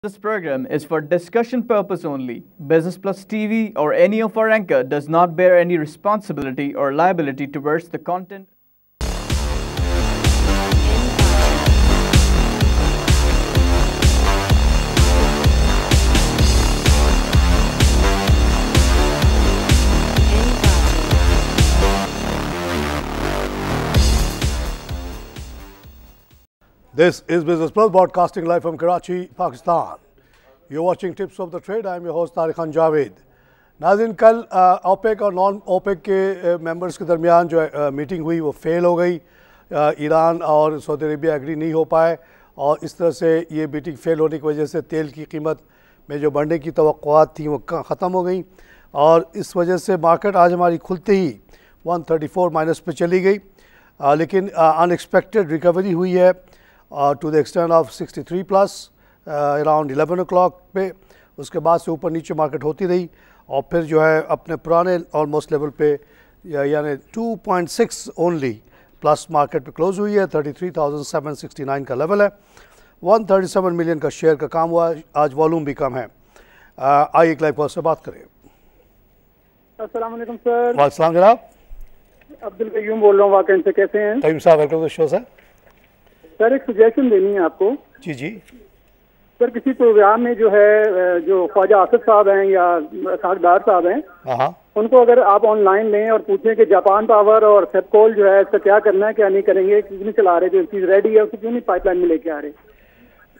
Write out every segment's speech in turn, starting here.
This program is for discussion purpose only. Business Plus TV or any of our anchor does not bear any responsibility or liability towards the content. This is Business Plus broadcasting live from Karachi, Pakistan. You're watching Tips of the Trade. I'm your host Tariq Khan Javed. नाज़रीन कल OPEC और non OPEC के members के दरमियान जो meeting हुई वो fail हो गई। ईरान और सऊदी अरेबिया एग्री नहीं हो पाए और इस तरह से ये मीटिंग फेल होने की वजह से तेल की कीमत में जो बढ़ने की तवक्कुआत थी वो ख़त्म हो गई और इस वजह से मार्केट आज हमारी खुलते ही 134 माइनस पे चली गई। लेकिन अनएक्सपेक्टेड रिकवरी हुई है to the extent of 63 plus around 11 o'clock पे। उसके बाद से ऊपर नीचे मार्केट होती रही और फिर जो है अपने पुराने ऑलमोस्ट लेवल पे यानी 2.6 ओनली प्लस मार्केट पे क्लोज हुई है। 33,769 का लेवल है। 137 मिलियन का शेयर का काम हुआ। आज वॉल्यूम भी कम है। आइए एक लाइव कॉल से बात करें। अस्सलाम वालेकुम सर। वालेकुम जनाब। अब्दुल कयूम बोल रहा हूँ वाकई से। कैसे हैं? कयूम साहब welcome to the show sir एक सजेशन देनी है आपको। जी जी सर किसी प्रोग्राम में जो है जो ख्वाजा आसिफ साहब हैं या सागदार साहब हैं उनको अगर आप ऑनलाइन लें और पूछें कि जापान पावर और सेपकोल जो है इसका क्या करना है क्या नहीं करेंगे, क्यों नहीं चला रहे, जो चीज़ रेडी है उसको क्यों नहीं पाइपलाइन में लेके आ रहे।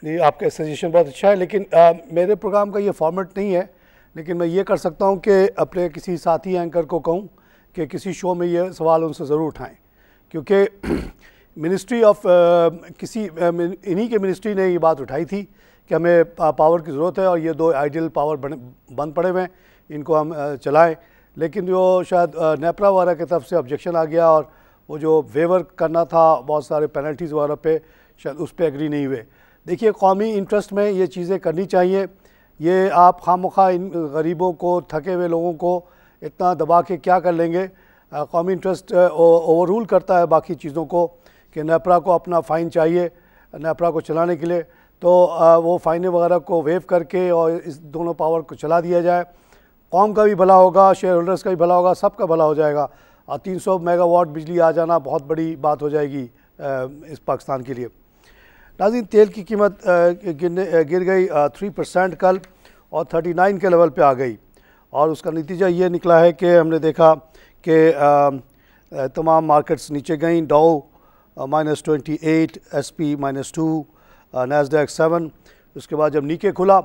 नहीं, आपका सजेशन बहुत अच्छा है लेकिन मेरे प्रोग्राम का ये फॉर्मेट नहीं है। लेकिन मैं ये कर सकता हूँ कि अपने किसी साथी एंकर को कहूँ कि किसी शो में ये सवाल उनसे ज़रूर उठाएँ, क्योंकि मिनिस्ट्री ऑफ इन्हीं के मिनिस्ट्री ने ये बात उठाई थी कि हमें पावर की ज़रूरत है और ये दो आइडियल पावर बंद पड़े हुए हैं, इनको हम चलाएं। लेकिन जो शायद नेपरा वगैरह की तरफ से ऑब्जेक्शन आ गया और वो जो वेवर करना था बहुत सारे पेनल्टीज़ वगैरह पे शायद उस पर एग्री नहीं हुए। देखिए कौमी इंटरेस्ट में ये चीज़ें करनी चाहिए। ये आप खामखा इन गरीबों को, थके हुए लोगों को इतना दबा के क्या कर लेंगे। कौमी इंटरेस्ट ओवर रूल करता है बाकी चीज़ों को कि नेपरा को अपना फ़ाइन चाहिए नेपरा को चलाने के लिए, तो वो फ़ाइन वगैरह को वेव करके और इस दोनों पावर को चला दिया जाए। कौम का भी भला होगा, शेयर होल्डर्स का भी भला होगा, सबका भला हो जाएगा। और 300 मेगावाट बिजली आ जाना बहुत बड़ी बात हो जाएगी इस पाकिस्तान के लिए। नाज़रीन तेल की कीमत गिर गई 3% कल और 39 के लेवल पे आ गई और उसका नतीजा ये निकला है कि हमने देखा कि तमाम मार्केट्स नीचे गई। डाउ -28, SP -2, नैस्डैक 7। उसके बाद जब नीचे खुला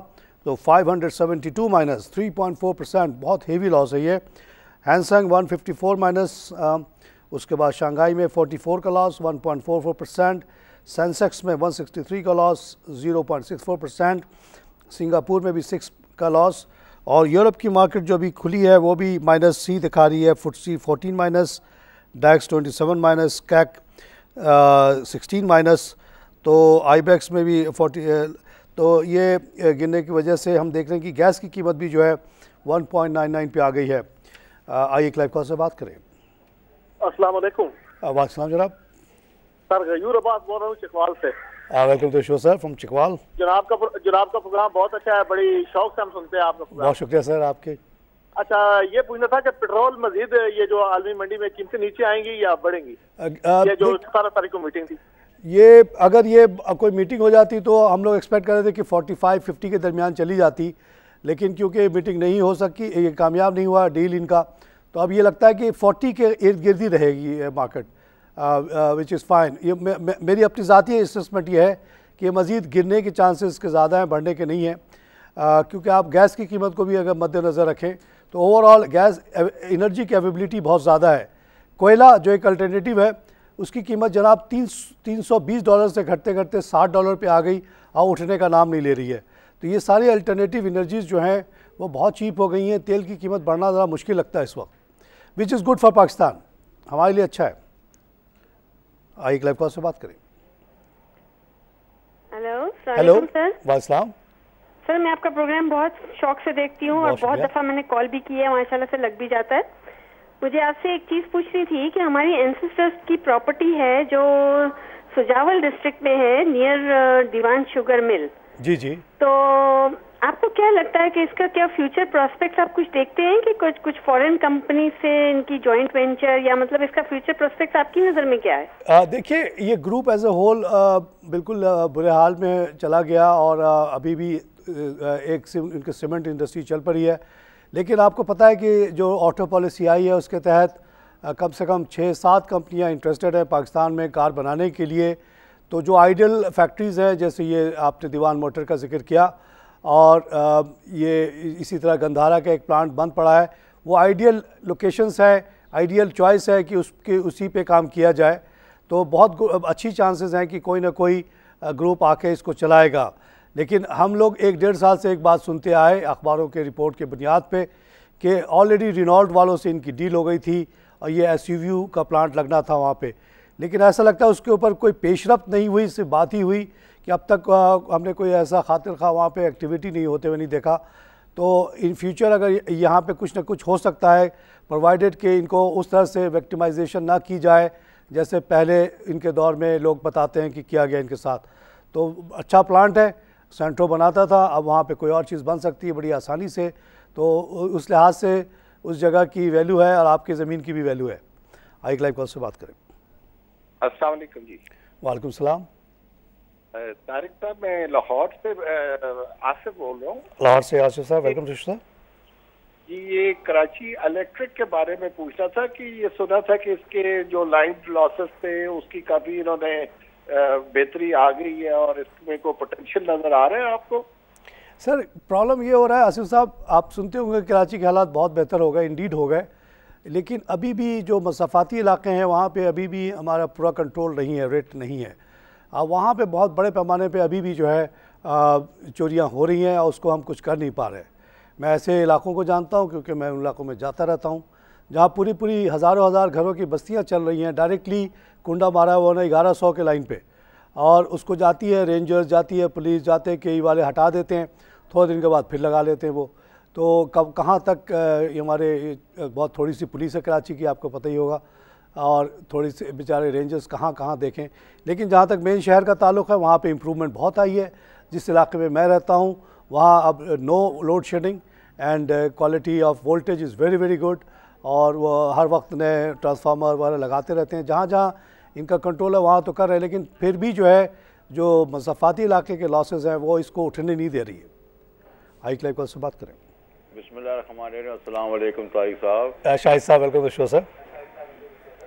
तो 572 माइनस 3.4%, बहुत हेवी लॉस है ये। Hang Seng 154 minus. उसके बाद शंघाई में 44 का लॉस 1.44%। सेंसेक्स में 163 का लॉस 0.64%। सिंगापुर में भी 6 का लॉस और यूरोप की मार्केट जो अभी खुली है वो भी -C दिखा रही है। FTSE 14 माइनस, डैक्स 27 माइनस, कैक 16 माइनस। तो आईबेक्स में भी 40। तो ये गिरने की वजह से हम देख रहे हैं कि गैस की कीमत भी जो है 1.99 पे आ गई है। आइए एक लाइव कॉल से बात करें। अस्सलाम वालेकुम। वालेकुम जनाब। सर गयूर अब्बास बोल रहा हूँ चिकवाल से। Welcome to show sir from Chakwal. जनाब का प्रोग्राम बहुत अच्छा है, बड़ी शौक से हम सुनते हैं आपका प्रोग्राम। बहुत शुक्रिया सर आपके। अच्छा ये पूछना था कि पेट्रोल मजीद ये जो आलमी मंडी में कीमतें नीचे आएंगी या बढ़ेंगी? ये जो 17 तारीख को मीटिंग थी, ये अगर ये कोई मीटिंग हो जाती तो हम लोग एक्सपेक्ट कर रहे थे कि 45-50 के दरमियान चली जाती, लेकिन क्योंकि मीटिंग नहीं हो सकी, ये कामयाब नहीं हुआ डील इनका, तो अब ये लगता है कि 40 के इर्द गिर्द ही रहेगी मार्केट, विच इज़ फाइन। ये मेरी अपनी ज़ाती असेसमेंट ये है कि मज़ीद गिरने के चांसेस के ज़्यादा हैं, बढ़ने के नहीं हैं। क्योंकि आप गैस की कीमत को भी अगर मद्देनज़र रखें तो ओवरऑल गैस एनर्जी की अवेलेबिलिटी बहुत ज़्यादा है। कोयला जो एक अल्टरनेटिव है उसकी कीमत जनाब $320 से घटते घटते $60 पे आ गई और उठने का नाम नहीं ले रही है। तो ये सारी अल्टरनेटिव एनर्जीज़ जो हैं वो बहुत चीप हो गई हैं। तेल की कीमत बढ़ना ज़रा मुश्किल लगता है इस वक्त, which is good for Pakistan, हमारे लिए अच्छा है। आइए एक लाइव कॉल से बात करें। Hello sir. वालेकुम सर मैं आपका प्रोग्राम बहुत शौक से देखती हूँ और बहुत दफ़ा मैंने कॉल भी किया है, माशाल्लाह से लग भी जाता है। मुझे आपसे एक चीज़ पूछनी थी कि हमारी एंसेस्टर्स की प्रॉपर्टी है जो सुजावल डिस्ट्रिक्ट में है नियर दीवान शुगर मिल, जी जी। तो आपको क्या लगता है कि इसका क्या फ्यूचर प्रोस्पेक्ट्स आप कुछ देखते हैं कि कुछ फॉरेन कंपनी से इनकी जॉइंट वेंचर, या मतलब इसका फ्यूचर प्रोस्पेक्ट्स आपकी नज़र में क्या है? देखिए, ये ग्रुप एज ए होल बिल्कुल बुरे हाल में चला गया और अभी भी इनकी सीमेंट इंडस्ट्री चल पड़ी है। लेकिन आपको पता है कि जो ऑटो पॉलिसी आई है उसके तहत कम से कम 6-7 कंपनियां इंटरेस्टेड है पाकिस्तान में कार बनाने के लिए। तो जो आइडियल फैक्ट्रीज़ हैं, जैसे ये आपने दीवान मोटर का जिक्र किया और ये इसी तरह गंधारा का एक प्लांट बंद पड़ा है, वो आइडियल लोकेशंस है, आइडियल चॉइस है कि उसी पे काम किया जाए। तो बहुत अच्छी चांसेस हैं कि कोई ना कोई ग्रुप आके इसको चलाएगा। लेकिन हम लोग 1-1.5 साल से एक बात सुनते आए अखबारों के रिपोर्ट के बुनियाद पे कि ऑलरेडी रेनॉल्ट वालों से इनकी डील हो गई थी और ये SUV का प्लांट लगना था वहाँ पे। लेकिन ऐसा लगता है उसके ऊपर कोई पेशरफ्त नहीं हुई, सिर्फ बात ही हुई कि अब तक हमने कोई ऐसा खातिर खा वहाँ पे एक्टिविटी नहीं होते हुए नहीं देखा। तो इन फ्यूचर अगर यहाँ पे कुछ ना कुछ हो सकता है, प्रोवाइडेड कि इनको उस तरह से विक्टिमाइजेशन ना की जाए जैसे पहले इनके दौर में लोग बताते हैं कि किया गया इनके साथ। तो अच्छा प्लांट है, सेंट्रो बनाता था, अब वहाँ पे कोई और चीज़ बन सकती है बड़ी आसानी से। तो उस लिहाज से उस जगह की वैल्यू है और आपकी ज़मीन की भी वैल्यू है। आइक लाइव कॉल से बात करें। अस्सलाम वालेकुम जी। वालेकुम सलाम। तारिक साहब, मैं लाहौर से आसिफ बोल रहा हूँ। लाहौर से आसिफ साहब, वेलकम साहब जी। ये कराची इलेक्ट्रिक के बारे में पूछना था कि ये सुना था कि इसके जो लाइन लॉसेस थे उसकी काफ़ी इन्होंने बेहतरी आ गई है और इसमें को पोटेंशियल नज़र आ रहा है आपको? सर, प्रॉब्लम ये हो रहा है आसिफ साहब, आप सुनते होंगे कराची के हालात बहुत बेहतर हो गए, इंडीड हो गए, लेकिन अभी भी जो मसाफाती इलाके हैं वहाँ पे अभी भी हमारा पूरा कंट्रोल नहीं है, रेट नहीं है। वहाँ पे बहुत बड़े पैमाने पे अभी भी जो है चोरियाँ हो रही हैं और उसको हम कुछ कर नहीं पा रहे। मैं ऐसे इलाकों को जानता हूँ क्योंकि मैं उन इलाकों में जाता रहता हूँ जहाँ पूरी हज़ारों हज़ार घरों की बस्तियाँ चल रही हैं। डायरेक्टली कुंडा मारा हुआ है 1100 के लाइन पे, और उसको जाती है रेंजर्स, जाती है पुलिस, जाते हैं कई वाले हटा देते हैं, थोड़े दिन के बाद फिर लगा लेते हैं वो। तो कब कहाँ तक हमारे बहुत थोड़ी सी पुलिस है कराची की, आपको पता ही होगा, और थोड़ी सी बेचारे रेंजर्स कहाँ देखें। लेकिन जहाँ तक मेन शहर का ताल्लुक़ है वहाँ पे इम्प्रूवमेंट बहुत आई है। जिस इलाके में मैं रहता हूँ वहाँ अब no load shedding and quality of voltage is very good, और वो हर वक्त नए ट्रांसफार्मर वगैरह लगाते रहते हैं। जहाँ जहाँ इनका कंट्रोल है वहाँ तो कर रहे हैं, लेकिन फिर भी जो है जो मसाफाती इलाके के लॉसेज हैं वो इसको उठने नहीं दे रही है। हाइक लाइव कॉल से बात करें। बिस्मिल्लाहिर्रहमानिर्रहीम। अस्सलाम वालेकुम तारिक साहब। शाहिद साहब, वेलकम शो सर।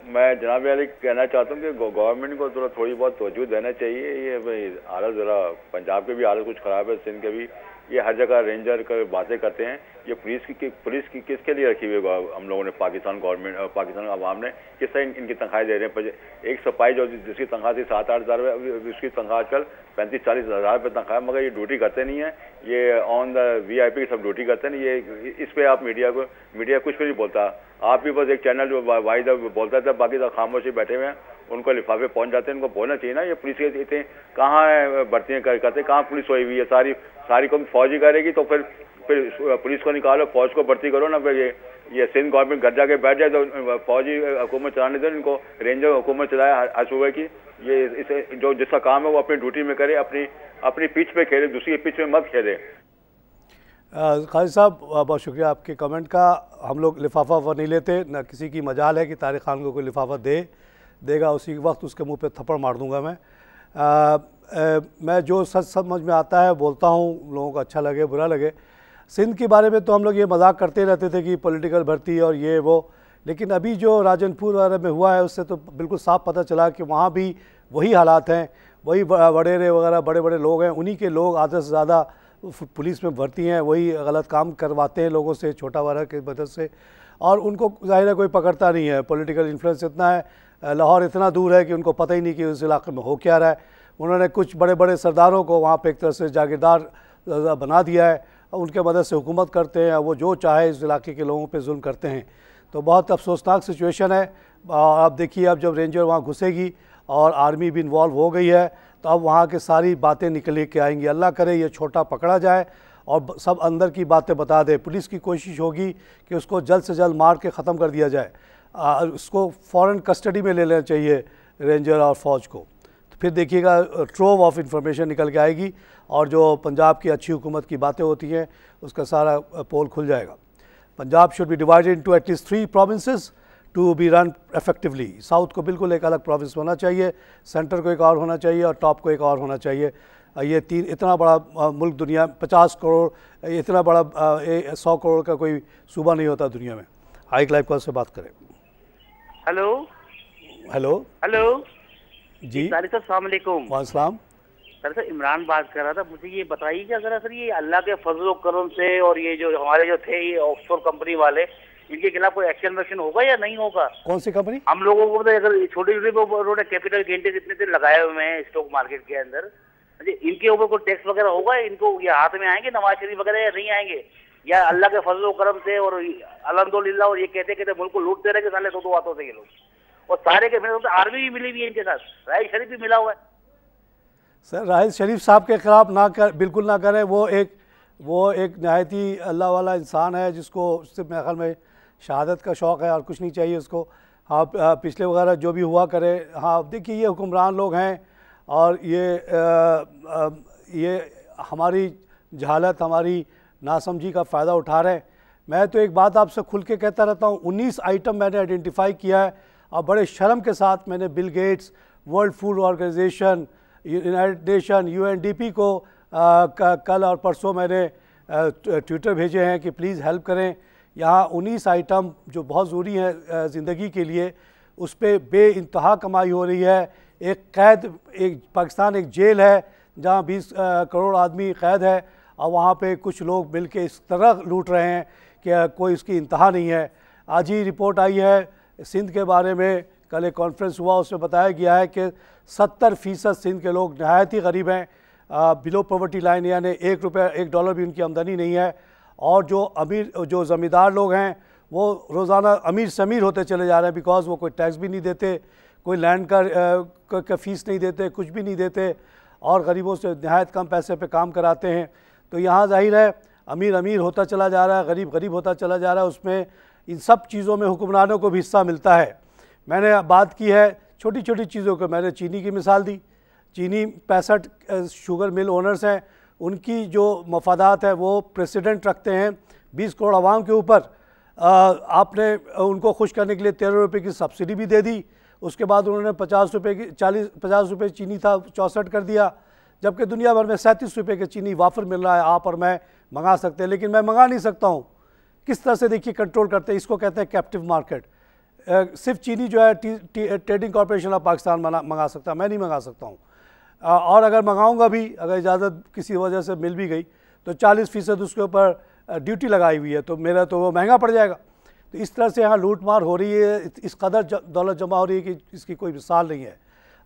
मैं जनाब अली कहना चाहता हूँ कि गवर्नमेंट को थोड़ी बहुत तवज्जो देना चाहिए। ये भाई हालत ज़रा पंजाब के भी हालत कुछ ख़राब है, सिंध के भी, ये हर जगह रेंजर कर बातें करते हैं। ये पुलिस की किसके लिए रखी हुई है हम लोगों ने, पाकिस्तान गवर्नमेंट, पाकिस्तान अवाम ने किस तरह इनकी तनख्वाहें दे रहे हैं। एक सिपाही जो जिसकी तनख्वाह थी 7-8 हज़ार रुपये, उसकी तनख्वाह आजकल 35-40 हज़ार रुपये तनख्वाह है, मगर ये ड्यूटी करते नहीं है। ये ऑन द VIP सब ड्यूटी करते हैं। ये इस पर आप मीडिया कुछ भी नहीं बोलता। आप भी बस एक चैनल जो वाहिद बोलता था, बाकी सब खामोशी बैठे हुए हैं, उनको लिफाफे पहुंच जाते हैं। इनको बोलना चाहिए ना, ये पुलिस के इतने कहाँ भर्तियाँ करते, कहाँ पुलिस हुई हुई है। सारी को फौज ही करेगी तो फिर पुलिस को निकालो, फौज को भर्ती करो ना। फिर ये सिंध गवर्नमेंट घर जाके बैठ जाए तो फौजी हुकूमत चलाने दो, इनको रेंजर हुकूमत चलाए हर सूबे की। ये इसे जो जिसका काम है वो अपनी ड्यूटी में करे, अपनी पिच पे खेले, दूसरी पिच में मत खेले। खालिद साहब, बहुत शुक्रिया आपके कमेंट का। हम लोग लिफाफा नहीं लेते, ना किसी की मजाल है कि तारिक खान को कोई लिफाफा देगा उसी वक्त उसके मुंह पे थप्पड़ मार दूंगा मैं जो सच समझ में आता है बोलता हूँ, लोगों को अच्छा लगे बुरा लगे। सिंध के बारे में तो हम लोग ये मजाक करते रहते थे कि पॉलिटिकल भर्ती और ये वो, लेकिन अभी जो राजनपुर वगैरह में हुआ है उससे तो बिल्कुल साफ पता चला कि वहाँ भी वही हालात हैं, वही वडेरे वगैरह बड़े लोग हैं, उन्हीं के लोग आधे से ज़्यादा पुलिस में भर्ती हैं, वही गलत काम करवाते हैं लोगों से छोटा वर्ग की मदद से, और उनको जाहिर है कोई पकड़ता नहीं है। पॉलिटिकल इन्फ्लुएंस इतना है, लाहौर इतना दूर है कि उनको पता ही नहीं कि उस इलाके में हो क्या रहा है। उन्होंने कुछ बड़े सरदारों को वहाँ पे एक तरह से जागीरदार बना दिया है, उनके मदद से हुकूमत करते हैं, वो जो चाहे इस इलाके के लोगों पे जुल्म करते हैं। तो बहुत अफसोसनाक सिचुएशन है। आप देखिए, अब जब रेंजर वहाँ घुसेगी और आर्मी भी इन्वॉल्व हो गई है तो अब वहाँ के सारी बातें निकल के आएंगी। अल्लाह करे ये छोटा पकड़ा जाए और सब अंदर की बातें बता दे। पुलिस की कोशिश होगी कि उसको जल्द से जल्द मार के ख़त्म कर दिया जाए, उसको फ़ौरन कस्टडी में ले लेना चाहिए रेंजर और फ़ौज को। तो फिर देखिएगा ट्रोव ऑफ इंफॉर्मेशन निकल के आएगी और जो पंजाब की अच्छी हुकूमत की बातें होती हैं उसका सारा पोल खुल जाएगा। Punjab should be divided into at least 3 provinces to be run effectively. South को बिल्कुल एक अलग प्रोविंस होना चाहिए, सेंटर को एक और होना चाहिए और टॉप को एक और होना चाहिए। ये 3 इतना बड़ा मुल्क दुनिया 50 करोड़ इतना बड़ा 100 करोड़ का कोई सूबा नहीं होता दुनिया में। हाई लाइव कॉल से बात करें। हेलो हेलो हेलो जी सर, अस्सलाम वालेकुम। वालेकुम। सर इमरान बात कर रहा था। मुझे ये बताइए कि अगर सर ये अल्लाह के फजल करम से और ये जो हमारे जो थे ये ऑफशोर कंपनी वाले, इनके खिलाफ कोई एक्शन वैक्शन होगा या नहीं होगा? कौन सी कंपनी? हम लोगों को अगर छोटे छोटे उन्होंने कैपिटल गेन टैक्स इतने दिन लगाए हुए हैं स्टॉक मार्केट के अंदर, इनके ऊपर कोई टैक्स वगैरह होगा? इनको ये हाथ में आएंगे नवाज शरीफ वगैरह या नहीं आएंगे? या अल्लाह के फजल करम से और अल्हम्दुलिल्लाह और ये कहते मुल्क को लूटते रहे साले दो बातों से ये लोग, और सारे के फिर आर्मी भी मिली हुई है इनके साथ, राहिल शरीफ भी मिला हुआ है। सर राहिल शरीफ साहब के खिलाफ बिल्कुल ना करें। वो एक नहायत ही अल्लाह वाला इंसान है जिसको सिर्फ मेरे ख्याल में शहादत का शौक़ है और कुछ नहीं चाहिए उसको। हाँ पिछले वगैरह जो भी हुआ करे। हाँ देखिए ये हुक्मरान लोग हैं और ये हमारी जहालत हमारी नासमझी का फ़ायदा उठा रहे हैं। मैं तो एक बात आपसे खुल के कहता रहता हूँ, 19 आइटम मैंने आइडेंटिफाई किया है और बड़े शर्म के साथ मैंने Bill Gates, World Food Organization, United Nation, UNDP को कल और परसों मैंने ट्विटर भेजे हैं कि प्लीज़ हेल्प करें। यहाँ 19 आइटम जो बहुत ज़रूरी हैं ज़िंदगी के लिए, उस पर बेइंतहा कमाई हो रही है। एक पाकिस्तान एक जेल है जहाँ 20 करोड़ आदमी कैद है और वहाँ पे कुछ लोग मिल के इस तरह लूट रहे हैं कि कोई इसकी इंतहा नहीं है। आज ही रिपोर्ट आई है सिंध के बारे में, कल एक कॉन्फ्रेंस हुआ उसमें बताया गया है कि 70% सिंध के लोग नहायत ही गरीब हैं, बिलो पॉवर्टी लाइन, यानी $1 भी उनकी आमदनी नहीं है। और जो ज़मींदार लोग हैं वो रोज़ाना अमीर से अमीर होते चले जा रहे हैं, बिकॉज़ वो कोई टैक्स भी नहीं देते, कोई लैंड का फ़ीस नहीं देते, कुछ भी नहीं देते और गरीबों से नहायत कम पैसे पे काम कराते हैं। तो यहाँ ज़ाहिर है अमीर अमीर होता चला जा रहा है, गरीब गरीब होता चला जा रहा है। उसमें इन सब चीज़ों में हुक्मरानों को भी हिस्सा मिलता है। मैंने बात की है छोटी छोटी चीज़ों को, मैंने चीनी की मिसाल दी। चीनी 65 शुगर मिल ओनर्स हैं, उनकी जो मफादात है वो प्रेसिडेंट रखते हैं 20 करोड़ आवाम के ऊपर। आपने उनको खुश करने के लिए 13 रुपये की सब्सिडी भी दे दी, उसके बाद उन्होंने 50 रुपये चीनी था 64 कर दिया, जबकि दुनिया भर में 37 रुपये के चीनी वाफर मिल रहा है। आप और मैं मंगा सकते हैं, लेकिन मैं मंगा नहीं सकता हूँ। किस तरह से देखिए कंट्रोल करते हैं, इसको कहते हैं कैप्टिव मार्केट। सिर्फ चीनी जो है ट्रेडिंग कॉर्पोरेशन ऑफ पाकिस्तान मंगा सकता है, मैं नहीं मंगा सकता हूँ। और अगर मंगाऊंगा भी, अगर इजाज़त किसी वजह से मिल भी गई तो 40% उसके ऊपर ड्यूटी लगाई हुई है, तो मेरा तो वो महंगा पड़ जाएगा। तो इस तरह से यहाँ लूट मार हो रही है, इस कदर दौलत जमा हो रही है कि इसकी कोई मिसाल नहीं है।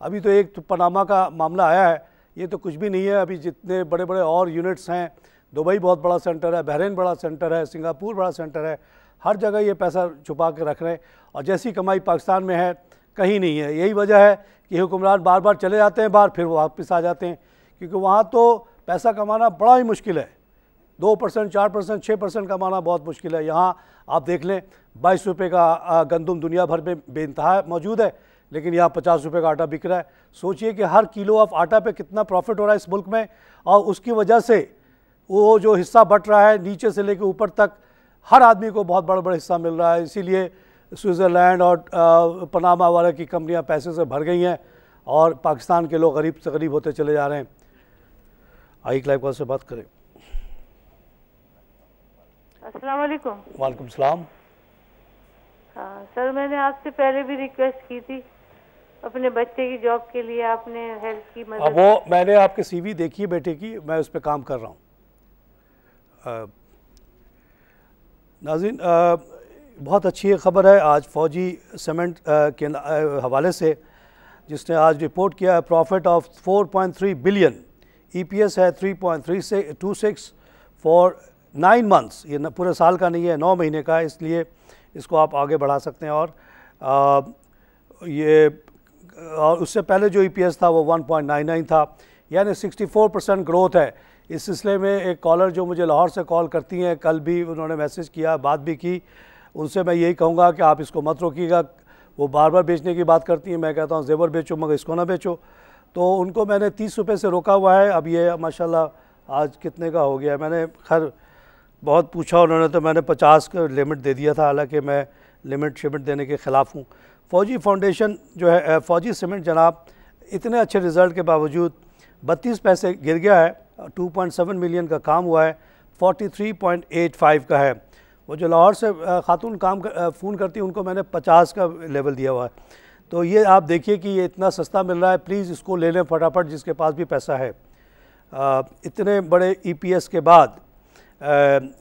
अभी तो एक पनामा का मामला आया है, ये तो कुछ भी नहीं है। अभी जितने बड़े बड़े और यूनिट्स हैं, दुबई बहुत बड़ा सेंटर है, बहरीन बड़ा सेंटर है, सिंगापुर बड़ा सेंटर है, हर जगह ये पैसा छुपा के रख रहे हैं और जैसी कमाई पाकिस्तान में है कहीं नहीं है। यही वजह है कि हुक्मरान बार बार चले जाते हैं बाहर, फिर वापस आ जाते हैं, क्योंकि वहाँ तो पैसा कमाना बड़ा ही मुश्किल है। 2%, 4%, 6% कमाना बहुत मुश्किल है। यहाँ आप देख लें 22 रुपये का गंदम दुनिया भर में बेइंतहा मौजूद है, लेकिन यहाँ 50 रुपये का आटा बिक रहा है। सोचिए कि हर किलो ऑफ आटा पे कितना प्रॉफिट हो रहा है इस मुल्क में, और उसकी वजह से वो जो हिस्सा बट रहा है नीचे से लेकर ऊपर तक हर आदमी को बहुत बड़ा हिस्सा मिल रहा है। इसीलिए स्विट्ज़रलैंड और पनामा वाले की कंपनियां पैसे से भर गई हैं और पाकिस्तान के लोग गरीब से गरीब होते चले जा रहे हैं। आई लाइव कॉल से बात करें। अस्सलाम वालेकुम। वालेकुम सलाम। हाँ सर, मैंने आपसे पहले भी रिक्वेस्ट की थी अपने बच्चे की जॉब के लिए, आपने हेल्प की मदद। अब वो मैंने आपके CV देखी है बेटे की, मैं उस पर काम कर रहा हूँ। नाज़रीन, बहुत अच्छी खबर है आज फौजी सीमेंट के हवाले से, जिसने आज रिपोर्ट किया है प्रॉफिट ऑफ 4.3 बिलियन, EPS है 3.326 फॉर 9 months। ये पूरे साल का नहीं है, 9 महीने का है, इसलिए इसको आप आगे बढ़ा सकते हैं। और उससे पहले जो EPS था वो 1.99 था, यानी 64% ग्रोथ है। इस सिलसिले में एक कॉलर जो मुझे लाहौर से कॉल करती हैं, कल भी उन्होंने मैसेज किया, बात भी की, उनसे मैं यही कहूँगा कि आप इसको मत रोकिएगा। वो बार बार बेचने की बात करती हैं, मैं कहता हूँ ज़ेवर बेचो मगर इसको ना बेचो। तो उनको मैंने 30 रुपये से रोका हुआ है। अब ये माशाल्लाह आज कितने का हो गया है, मैंने खैर बहुत पूछा उन्होंने, तो मैंने 50 का लिमिट दे दिया था, हालांकि मैं लिमिट शिमिट देने के ख़िलाफ़ हूँ। फ़ौजी फाउंडेशन जो है, फ़ौजी सीमेंट जनाब, इतने अच्छे रिज़ल्ट के बावजूद 32 पैसे गिर गया है। 2.7 मिलियन का काम हुआ है, 43.85 का है। वो जो लाहौर से खातून फ़ोन करती है उनको मैंने 50 का लेवल दिया हुआ है। तो ये आप देखिए कि ये इतना सस्ता मिल रहा है, प्लीज़ इसको ले लें फटाफट जिसके पास भी पैसा है। इतने बड़े EPS के बाद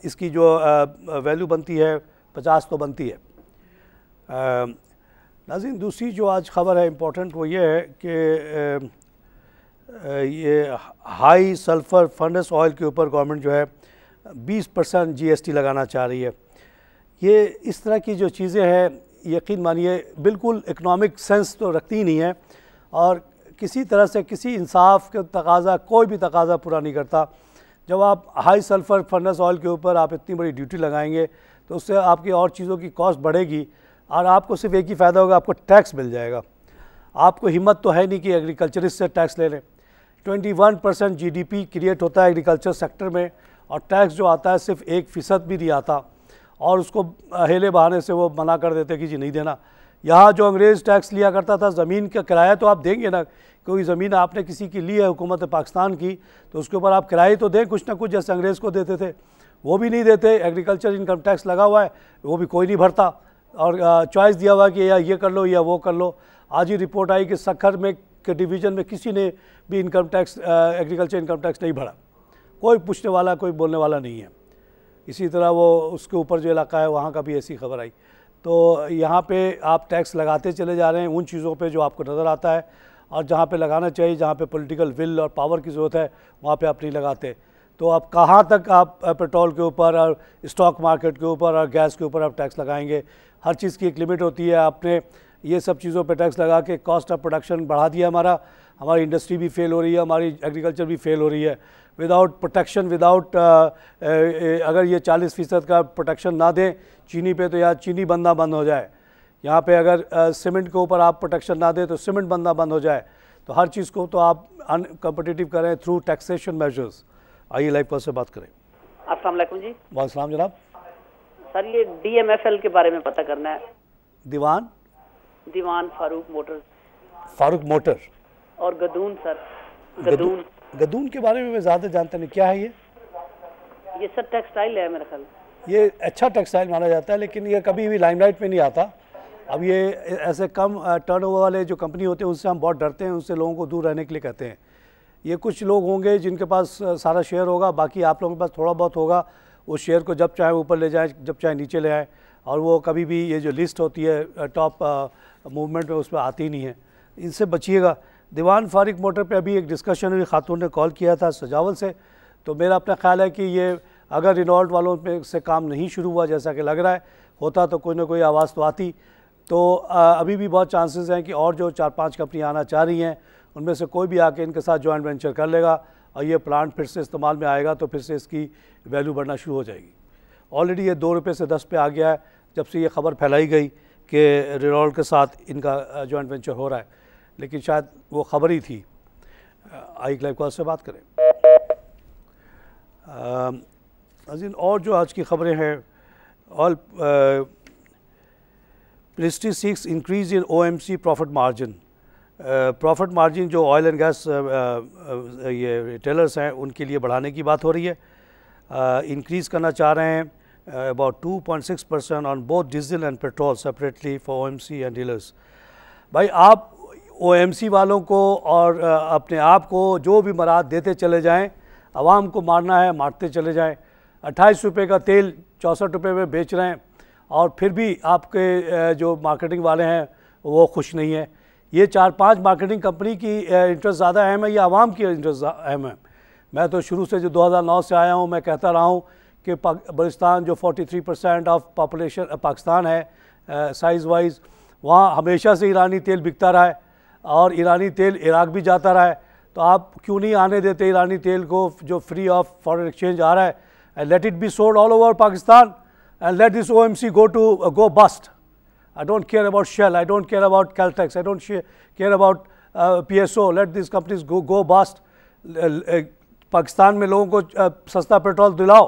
इसकी जो वैल्यू बनती है 50 तो बनती है। नाज़रीन, दूसरी जो आज ख़बर है इम्पोर्टेंट वो ये है कि ये हाई सल्फ़र फर्नेस ऑयल के ऊपर गवर्नमेंट जो है 20% GST लगाना चाह रही है। ये इस तरह की जो चीज़ें हैं यकीन मानिए बिल्कुल इकनॉमिक सेंस तो रखती ही नहीं है और किसी तरह से किसी इंसाफ का तकाज़ा कोई भी तकाज़ा पूरा नहीं करता। जब आप हाई सल्फ़र फर्नेस ऑयल के ऊपर आप इतनी बड़ी ड्यूटी लगाएंगे तो उससे आपकी और चीज़ों की कॉस्ट बढ़ेगी और आपको सिर्फ एक ही फ़ायदा होगा, आपको टैक्स मिल जाएगा। आपको हिम्मत तो है नहीं कि एग्रीकल्चरिस्ट से टैक्स ले लें। 21% GDP क्रिएट होता है एग्रीकल्चर सेक्टर में और टैक्स जो आता है सिर्फ 1% भी नहीं आता और उसको हेले बहाने से वो मना कर देते कि जी नहीं देना। यहाँ जो अंग्रेज़ टैक्स लिया करता था, ज़मीन का किराया तो आप देंगे ना, कोई ज़मीन आपने किसी की ली है हुकूमत पाकिस्तान की तो उसके ऊपर आप किराए तो दें कुछ ना कुछ, जैसे अंग्रेज़ को देते थे, वो भी नहीं देते। एग्रीकल्चर इनकम टैक्स लगा हुआ है वो भी कोई नहीं भरता और चॉइस दिया हुआ कि या ये कर लो या वो कर लो। आज ही रिपोर्ट आई कि सक्खर में के डिवीज़न में किसी ने भी income tax agriculture income tax नहीं भरा, कोई पूछने वाला कोई बोलने वाला नहीं है। इसी तरह वो उसके ऊपर जो इलाका है वहाँ का भी ऐसी खबर आई। तो यहाँ पे आप टैक्स लगाते चले जा रहे हैं उन चीज़ों पे जो आपको नज़र आता है और जहाँ पे लगाना चाहिए, जहाँ पे पॉलिटिकल विल और पावर की ज़रूरत है वहाँ पे आप नहीं लगाते। तो अब कहाँ तक आप पेट्रोल के ऊपर और स्टॉक मार्केट के ऊपर और गैस के ऊपर आप टैक्स लगाएंगे? हर चीज़ की एक लिमिट होती है। आपने ये सब चीज़ों पे टैक्स लगा के कॉस्ट ऑफ प्रोडक्शन बढ़ा दिया, हमारी इंडस्ट्री भी फेल हो रही है, हमारी एग्रीकल्चर भी फेल हो रही है। विदाउट प्रोटेक्शन, अगर ये 40% का प्रोटेक्शन ना दें चीनी पे तो यार चीनी बनना बंद हो जाए। यहाँ पे अगर सीमेंट के ऊपर आप प्रोटेक्शन ना दें तो सीमेंट बनना बंद हो जाए। तो हर चीज़ को तो आप अनकम्पिटिटिव करें थ्रू टैक्सेशन मेजर्स। आइए लाइव कॉल से बात करें। अस्सलाम वालेकुम जी। वालेकुम जनाब। सर ये DMFL के बारे में पता करना है। दीवान फारूक मोटर और गदून सर। गदून के बारे में मैं ज़्यादा जानता नहीं, क्या है ये सर टेक्सटाइल है मेरा ख्याल। ये अच्छा टेक्सटाइल माना जाता है लेकिन ये कभी भी लाइमलाइट में नहीं आता। अब ये ऐसे कम टर्नओवर वाले जो कंपनी होते हैं उनसे हम बहुत डरते हैं, उनसे लोगों को दूर रहने के लिए कहते हैं। ये कुछ लोग होंगे जिनके पास सारा शेयर होगा, बाकी आप लोगों के पास थोड़ा बहुत होगा। उस शेयर को जब चाहे ऊपर ले जाए, जब चाहे नीचे ले आए और वो कभी भी ये जो लिस्ट होती है टॉप मूवमेंट में उस पर आती नहीं है, इनसे बचिएगा। दीवान फारूक मोटर पे अभी एक डिस्कशन हुई, खातून ने कॉल किया था सजावल से, तो मेरा अपना ख्याल है कि ये अगर रिनॉल्ट वालों पे से काम नहीं शुरू हुआ जैसा कि लग रहा है, होता तो कोई ना कोई आवाज़ तो आती। तो अभी भी बहुत चांसेस हैं कि और जो 4-5 कंपनियाँ आना चाह रही हैं उनमें से कोई भी आके इनके साथ जॉइंट वेंचर कर लेगा और ये प्लांट फिर से इस्तेमाल में आएगा तो फिर से इसकी वैल्यू बढ़ना शुरू हो जाएगी। ऑलरेडी ये 2 रुपये से 10 पे आ गया है जब से ये खबर फैलाई गई कि रिनॉल्ट के साथ इनका जॉइंट वेंचर हो रहा है, लेकिन शायद वो खबर ही थी। आई लाइव कॉल से बात करें। अजीन और जो आज की खबरें हैं, all ministry seeks increase in OMC profit margin. Profit margin जो ऑयल एंड गैस ये रिटेलर्स हैं उनके लिए बढ़ाने की बात हो रही है। इंक्रीज़ करना चाह रहे हैं about 2.6% on both diesel and petrol separately for OMC and dealers. भाई आप OMC वालों को और अपने आप को जो भी मराद देते चले जाएं, आवाम को मारना है मारते चले जाएं। 28 रुपये का तेल 64 रुपये में बेच रहे हैं और फिर भी आपके जो मार्केटिंग वाले हैं वो खुश नहीं है। ये 4-5 मार्केटिंग कंपनी की इंटरेस्ट ज़्यादा अहम है या आवाम की इंटरेस्ट अहम है? मैं तो शुरू से जो 2009 से आया हूँ मैं कहता रहा हूँ कि बलूचिस्तान जो 43% ऑफ पॉपुलेशन पाकिस्तान है साइज़ वाइज, वहाँ हमेशा से ईरानी तेल बिकता रहा है और ईरानी तेल इराक भी जाता रहा है। तो आप क्यों नहीं आने देते ईरानी तेल को जो फ्री ऑफ फॉरेन एक्सचेंज आ रहा है, and let it be sold all over Pakistan and let this OMC go bust. I don't care about Shell, I don't care about Caltex, I don't care about PSO, let these companies go bust. Pakistan में लोगों को सस्ता petrol दिलाओ,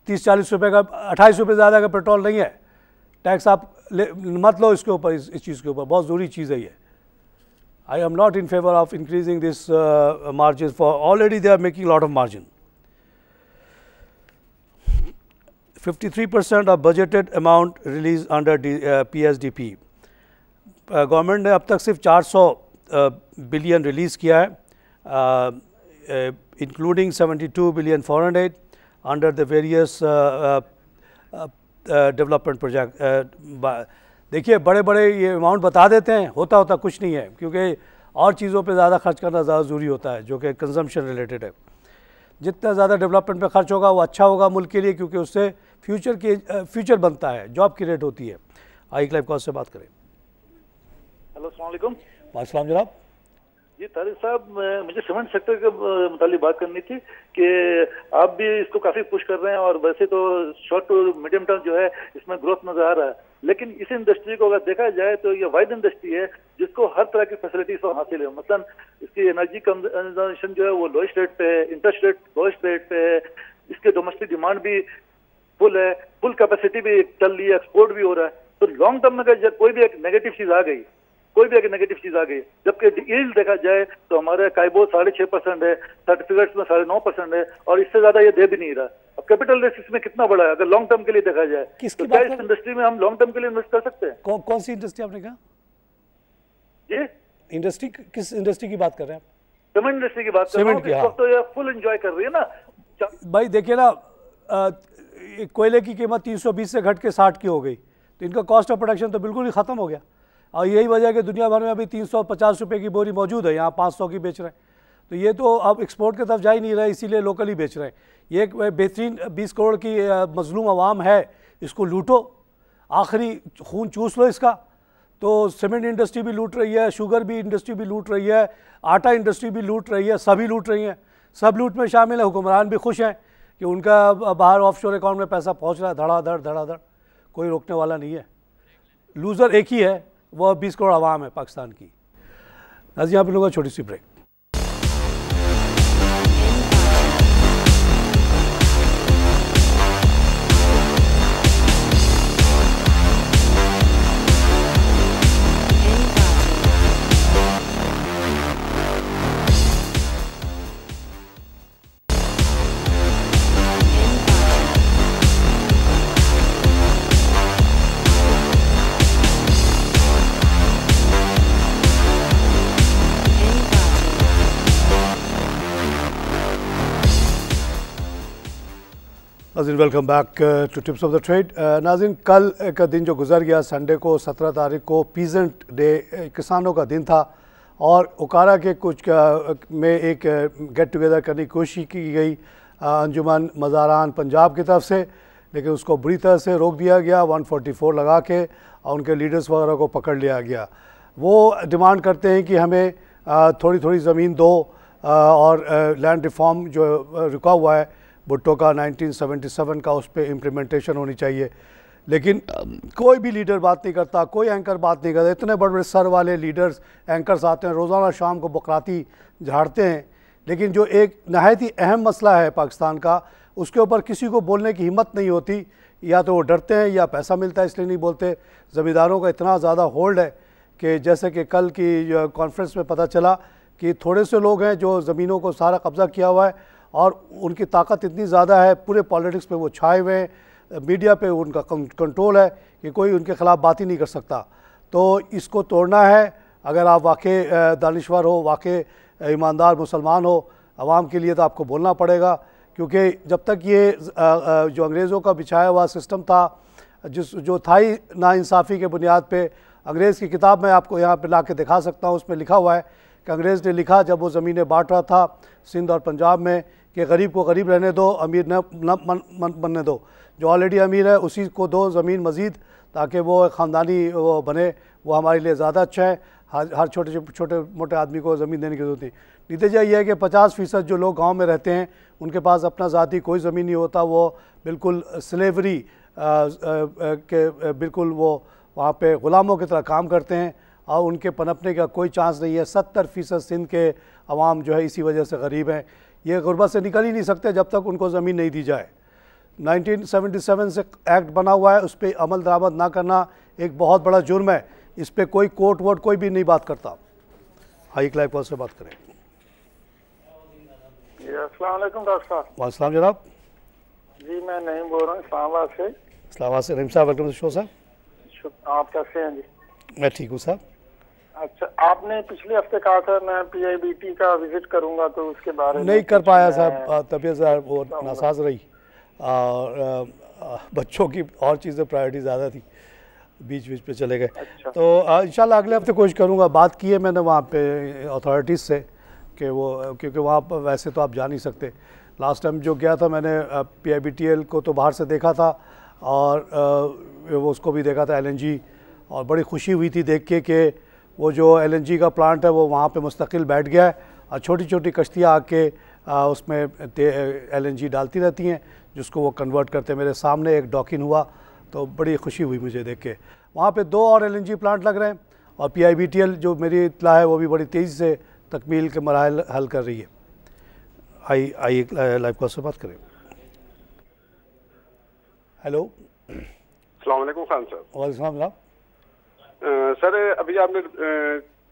30-40 रुपये का, 28 रुपये ज़्यादा का पेट्रोल नहीं है, टैक्स आप मत लो इसके ऊपर, इस चीज़ के ऊपर, बहुत ज़रूरी चीज़ है ये. I am not in favor of increasing this margins for, already they are making a lot of margin. 53% of budgeted amount released under PSDP. Government ने अब तक सिर्फ 400 बिलियन रिलीज़ किया है, including 72 billion foreign add under the various development project. देखिए बड़े बड़े ये अमाउंट बता देते हैं, होता कुछ नहीं है, क्योंकि और चीज़ों पे ज़्यादा खर्च करना ज़्यादा ज़रूरी होता है जो कि कंजम्पशन रिलेटेड है. जितना ज़्यादा डेवलपमेंट पे खर्च होगा वो अच्छा होगा मुल्क के लिए, क्योंकि उससे फ्यूचर बनता है, जॉब क्रिएट होती है. आई क्लाइव कॉज से बात करें. हेलो अस्सलाम वालेकुम. वालेकुम जनाब. जी तारिक साहब, मुझे सीमेंट सेक्टर के मुतालिक बात करनी थी कि आप भी इसको काफ़ी पुश कर रहे हैं और वैसे तो शॉर्ट टू मीडियम टर्म जो है इसमें ग्रोथ नजर आ रहा है, लेकिन इस इंडस्ट्री को अगर देखा जाए तो ये वाइड इंडस्ट्री है जिसको हर तरह की फैसिलिटीज हासिल है. मतलब इसकी एनर्जी कंजम्पशन जो है वो लोएस्ट रेट पे है, इंटरेस्ट रेट लोएस्ट रेट पे है, इसके डोमेस्टिक डिमांड भी फुल है, फुल कैपेसिटी भी चल रही है, एक्सपोर्ट भी हो रहा है. तो लॉन्ग टर्म में अगर कोई भी एक नेगेटिव चीज आ गई, जबकि यील्ड देखा जाए तो हमारे काइबो 6.5% है, सर्टिफिकेट्स में 9.5% है, और इससे ज्यादा ये दे भी नहीं रहा. अब कैपिटल रिस्क इसमें कितना बड़ा है अगर लॉन्ग टर्म के लिए देखा जाए, तो क्या इस इंडस्ट्री में हम लॉन्ग टर्म के लिए इन्वेस्ट कर सकते हैं? कौन सी इंडस्ट्री आपने कहा? जी इंडस्ट्री, किस इंडस्ट्री की बात कर रहे हैं आप? सीमेंट इंडस्ट्री की बात कर रहे हैं. इस वक्त तो ये फुल एंजॉय कर रही है ना भाई. देखिए ना, कोयले की कीमत 320 से घट के 60 की हो गई, तो इनका कॉस्ट ऑफ प्रोडक्शन तो बिल्कुल ही ख़त्म हो गया. और यही वजह है कि दुनिया भर में अभी 350 रुपये की बोरी मौजूद है, यहाँ 500 की बेच रहे हैं. तो ये तो अब एक्सपोर्ट की तरफ जा ही नहीं रहा है, इसीलिए लोकल ही बेच रहे हैं. ये एक बेहतरीन 20 करोड़ की मजलूम आवाम है, इसको लूटो, आखिरी खून चूस लो इसका. तो सीमेंट इंडस्ट्री भी लूट रही है, शुगर भी इंडस्ट्री भी लूट रही है, आटा इंडस्ट्री भी लूट रही है, सभी लूट रही हैं. सब लूट में शामिल है. हुक्मरान भी खुश हैं कि उनका बाहर ऑफशोर अकाउंट में पैसा पहुँच रहा है धड़ाधड़, कोई रोकने वाला नहीं है. लूज़र एक ही है, वो 20 करोड़ आवाम है पाकिस्तान की. आज यहाँ पर लोगों छोटी सी ब्रेक. नाज़रीन welcome back to tips of the trade. नाज़रीन, कल का दिन जो गुजर गया, संडे को 17 तारीख को पीजेंट डे, किसानों का दिन था, और उकारा के कुछ में एक गेट टुगेदर करने की कोशिश की गई अंजुमन मज़ारान पंजाब की तरफ से, लेकिन उसको बुरी तरह से रोक दिया गया 144 लगा के, और उनके लीडर्स वगैरह को पकड़ लिया गया. वो डिमांड करते हैं कि हमें थोड़ी थोड़ी ज़मीन दो, और लैंड रिफॉर्म जो रुका हुआ है भुट्टो का 1977 का, उस पर इम्प्लीमेंटेशन होनी चाहिए. लेकिन कोई भी लीडर बात नहीं करता, कोई एंकर बात नहीं करता. इतने बड़े बड़े सर वाले लीडर्स एंकर्स आते हैं, रोज़ाना शाम को बकराती झाड़ते हैं, लेकिन जो एक नहायत ही अहम मसला है पाकिस्तान का, उसके ऊपर किसी को बोलने की हिम्मत नहीं होती. या तो वो डरते हैं या पैसा मिलता है इसलिए नहीं बोलते. ज़मींदारों का इतना ज़्यादा होल्ड है कि जैसे कि कल की कॉन्फ्रेंस में पता चला कि थोड़े से लोग हैं जो ज़मीनों को सारा कब्ज़ा किया हुआ है, और उनकी ताकत इतनी ज़्यादा है, पूरे पॉलिटिक्स पे वो छाए हुए हैं, मीडिया पे उनका कंट्रोल है कि कोई उनके ख़िलाफ़ बात ही नहीं कर सकता. तो इसको तोड़ना है. अगर आप वाकई दानिश्वर हो, वाकई ईमानदार मुसलमान हो, आवाम के लिए तो आपको बोलना पड़ेगा, क्योंकि जब तक ये जो अंग्रेज़ों का बिछाया हुआ सिस्टम था, जो था ही नाइंसाफ़ी के बुनियाद पे. अंग्रेज़ की किताब मैं आपको यहाँ पर ला के दिखा सकता हूँ, उसमें लिखा हुआ है कि अंग्रेज़ ने लिखा जब वो ज़मीनें बांट रहा था सिंध और पंजाब में, कि गरीब को गरीब रहने दो, अमीर न बनने दो. जो ऑलरेडी अमीर है उसी को दो ज़मीन मज़ीद, ताकि वो ख़ानदानी वो बने, वो हमारे लिए ज़्यादा अच्छा है. हर छोटे मोटे आदमी को ज़मीन देने की ज़रूरत नहीं. नतीजा ये है कि 50% जो लोग गांव में रहते हैं उनके पास अपना ज़ाती कोई ज़मीन नहीं होता. वो बिल्कुल स्लेवरी के बिल्कुल वो वहाँ पे ग़ुलामों की तरह काम करते हैं, और उनके पनपने का कोई चांस नहीं है। 70% सिंध के अवाम जो है इसी वजह से गरीब हैं। ये गुर्बत से निकल ही नहीं सकते जब तक उनको ज़मीन नहीं दी जाए। 1977 से एक्ट बना हुआ है, उस पर अमल दरामद ना करना एक बहुत बड़ा जुर्म है। इस पर कोई कोर्ट वोट कोई भी नहीं बात करता। हाई क्लाइव कॉल से बात करें। अस्सलाम वालेकुम डॉक्टर साहब। वालेकुम जनाब। जी मैं नहीं बोल रहा हूँ, इस्लामाबाद से। इस्लामाबाद से रहीम साहब, वेलकम टू शो साहब। आप कैसे हैं जी? मैं ठीक हूँ साहब। अच्छा, आपने पिछले हफ्ते कहा था मैं PIBT का विजिट करूंगा, तो उसके बारे में नहीं कर पाया साहब, तबीयत वो नासाज रही और बच्चों की और चीज़ें प्रायोरिटी ज़्यादा थी, बीच बीच पे चले गए। अच्छा। तो इंशाल्लाह अगले हफ्ते कोशिश करूँगा। बात की है मैंने वहाँ पे अथॉरिटीज़ से कि वो, क्योंकि वहाँ पर वैसे तो आप जा नहीं सकते। लास्ट टाइम जो गया था मैंने PIBTL को तो बाहर से देखा था और वो उसको भी देखा था LNG, और बड़ी खुशी हुई थी देख के कि वो जो LNG का प्लांट है वो वहाँ पे मुस्तकिल बैठ गया है और छोटी छोटी कश्तियाँ आके उसमें LNG डालती रहती हैं जिसको वो कन्वर्ट करते हैं। मेरे सामने एक डॉकिंग हुआ तो बड़ी खुशी हुई मुझे देख के। वहाँ पे 2 और LNG प्लांट लग रहे हैं और PIBTL जो मेरी इत्तला है वो भी बड़ी तेज़ी से तकमील के मराहल हल कर रही है। आइए लाइव कॉल से बात करें। हेलो, अस्सलाम वालेकुम खान साहब। वालेकुम सलाम। सर अभी आपने